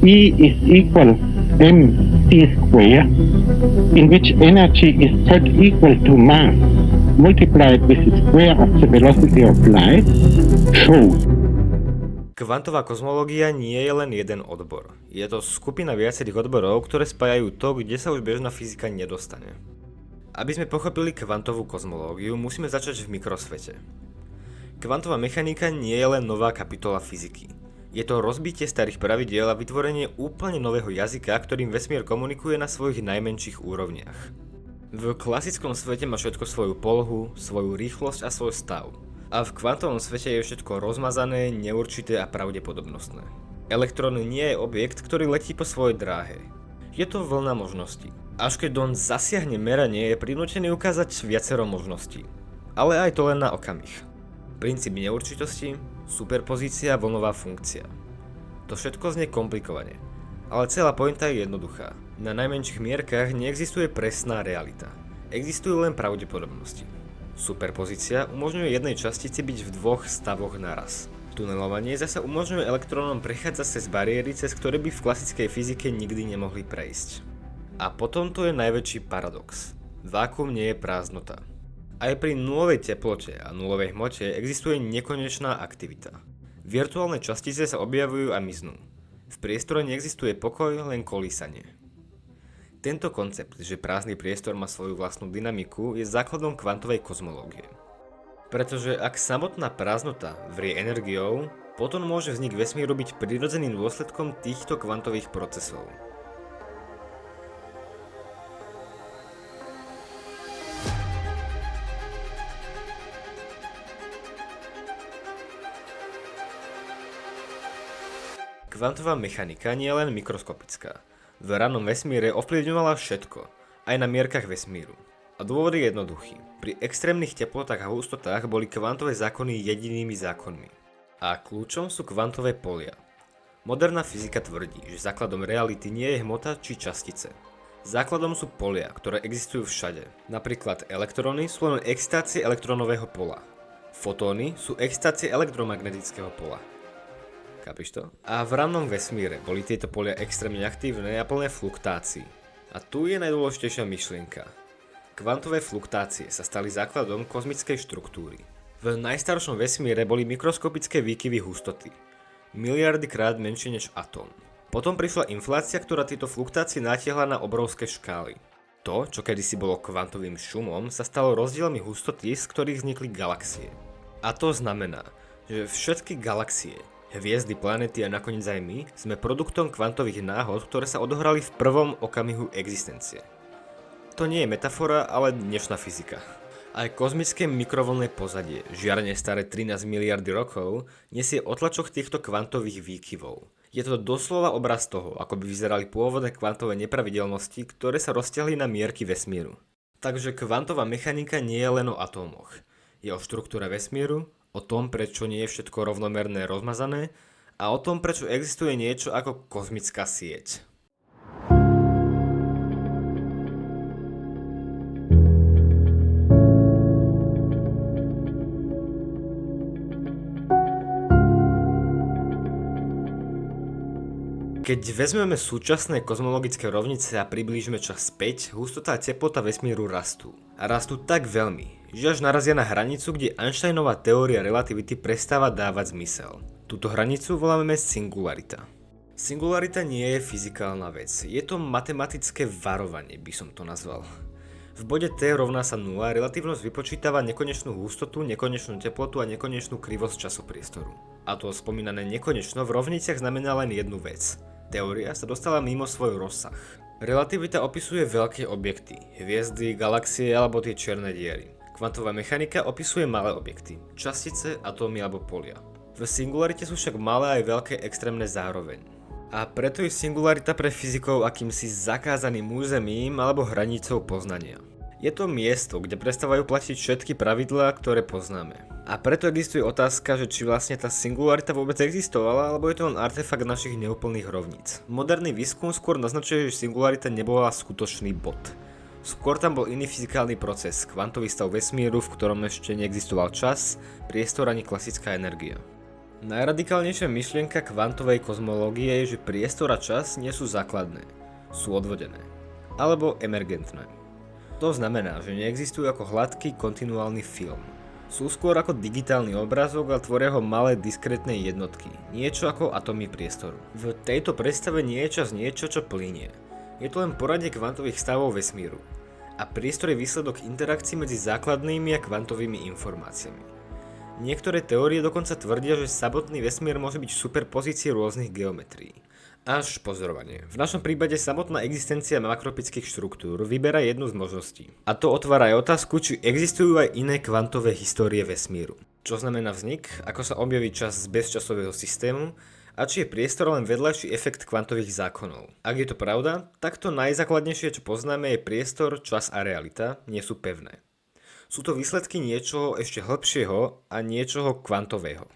E is equal mc square, in which energy is Z equal to mass multiplied with the square of the velocity of light, shows. Kvantová kozmológia nie je len jeden odbor. Je to skupina viacerých odborov, ktoré spájajú to, kde sa už bežná fyzika nedostane. Aby sme pochopili kvantovú kozmológiu, musíme začať v mikrosvete. Kvantová mechanika nie je len nová kapitola fyziky. Je to rozbitie starých pravidiel a vytvorenie úplne nového jazyka, ktorým vesmír komunikuje na svojich najmenších úrovniach. V klasickom svete má všetko svoju polohu, svoju rýchlosť a svoj stav. A v kvantovom svete je všetko rozmazané, neurčité a pravdepodobnostné. Elektrón nie je objekt, ktorý letí po svojej dráhe. Je to vlna možností. Až keď on zasiahne meranie, je prinútený ukázať viacero možností. Ale aj to len na okamih. Princíp neurčitosti, superpozícia, vlnová funkcia. To všetko znie komplikovane, ale celá pointa je jednoduchá. Na najmenších mierkach neexistuje presná realita. Existujú len pravdepodobnosti. Superpozícia umožňuje jednej častici byť v dvoch stavoch naraz. Tunelovanie zasa umožňuje elektrónom prechádzať cez bariéry, cez ktoré by v klasickej fyzike nikdy nemohli prejsť. A potom to je najväčší paradox. Vákuum nie je prázdnota. Aj pri nulovej teplote a nulovej hmote existuje nekonečná aktivita. Virtuálne častice sa objavujú a miznú. V priestore neexistuje pokoj, len kolísanie. Tento koncept, že prázdny priestor má svoju vlastnú dynamiku, je základom kvantovej kozmológie. Pretože ak samotná prázdnota vrie energiou, potom môže vznik vesmíru byť prirodzeným dôsledkom týchto kvantových procesov. Kvantová mechanika nie je len mikroskopická. V ranom vesmíre ovplyvňovala všetko, aj na mierkach vesmíru. A dôvod je jednoduchý. Pri extrémnych teplotách a hustotách boli kvantové zákony jedinými zákonmi. A kľúčom sú kvantové polia. Moderná fyzika tvrdí, že základom reality nie je hmota či častice. Základom sú polia, ktoré existujú všade. Napríklad elektróny sú len excitácie elektronového pola. Fotóny sú excitácie elektromagnetického pola. Chápiš to? A v rannom vesmíre boli tieto polia extrémne aktívne a plné fluktácií. A tu je najdôležitejšia myšlienka. Kvantové fluktácie sa stali základom kozmickej štruktúry. V najstaršom vesmíre boli mikroskopické výkyvy hustoty. Miliardy krát menšie než atóm. Potom prišla inflácia, ktorá tieto fluktácie natiahla na obrovské škály. To, čo kedysi bolo kvantovým šumom, sa stalo rozdielmi hustoty, z ktorých vznikli galaxie. A to znamená, že všetky galaxie, hviezdy, planéty a nakoniec aj my sme produktom kvantových náhod, ktoré sa odohrali v prvom okamihu existencie. To nie je metafora, ale dnešná fyzika. Aj kozmické mikrovlnné pozadie, žiarne staré 13 miliardy rokov, nesie otlačok týchto kvantových výkyvov. Je to doslova obraz toho, ako by vyzerali pôvodné kvantové nepravidelnosti, ktoré sa rozťahli na mierky vesmíru. Takže kvantová mechanika nie je len o atómoch. Je o štruktúre vesmíru, o tom, prečo nie je všetko rovnomerné rozmazané a o tom, prečo existuje niečo ako kozmická sieť. Keď vezmeme súčasné kozmologické rovnice a priblížime čas späť, hustota a teplota vesmíru rastú. A rastú tak veľmi, že až narazia na hranicu, kde Einsteinová teória relativity prestáva dávať zmysel. Túto hranicu voláme singularita. Singularita nie je fyzikálna vec, je to matematické varovanie, by som to nazval. V bode T rovná sa 0 relatívnosť vypočítava nekonečnú hustotu, nekonečnú teplotu a nekonečnú krivosť časopriestoru. A to spomínané nekonečno v rovniciach znamená len jednu vec. Teória sa dostala mimo svoj rozsah. Relativita opisuje veľké objekty, hviezdy, galaxie alebo tie čierne diery. Kvantová mechanika opisuje malé objekty, častice, atómy alebo polia. V singularite sú však malé aj veľké extrémne zároveň. A preto je singularita pre fyzikov akýmsi zakázaným územím alebo hranicou poznania. Je to miesto, kde prestávajú platiť všetky pravidlá, ktoré poznáme. A preto existuje otázka, že či vlastne tá singularita vôbec existovala, alebo je to len artefakt našich neúplných rovníc. Moderný výskum skôr naznačuje, že singularita nebola skutočný bod. Skôr tam bol iný fyzikálny proces, kvantový stav vesmíru, v ktorom ešte neexistoval čas, priestor ani klasická energia. Najradikálnejšia myšlienka kvantovej kozmológie je, že priestor a čas nie sú základné, sú odvodené, alebo emergentné. To znamená, že neexistujú ako hladký kontinuálny film. Sú skôr ako digitálny obrázok a tvoria ho malé diskrétne jednotky, niečo ako atómy priestoru. V tejto predstave nie je čas niečo, čo plynie. Je to len poradie kvantových stavov vesmíru. A priestor je výsledok interakcií medzi základnými a kvantovými informáciami. Niektoré teórie dokonca tvrdia, že samotný vesmír môže byť superpozície rôznych geometrií. Až pozorovanie. V našom prípade samotná existencia makroskopických štruktúr vyberá jednu z možností. A to otvára aj otázku, či existujú aj iné kvantové histórie vesmíru. Čo znamená vznik, ako sa objaví čas z bezčasového systému a či je priestor len vedľajší efekt kvantových zákonov. Ak je to pravda, tak to najzákladnejšie, čo poznáme, je priestor, čas a realita, nie sú pevné. Sú to výsledky niečoho ešte hlbšieho a niečoho kvantového.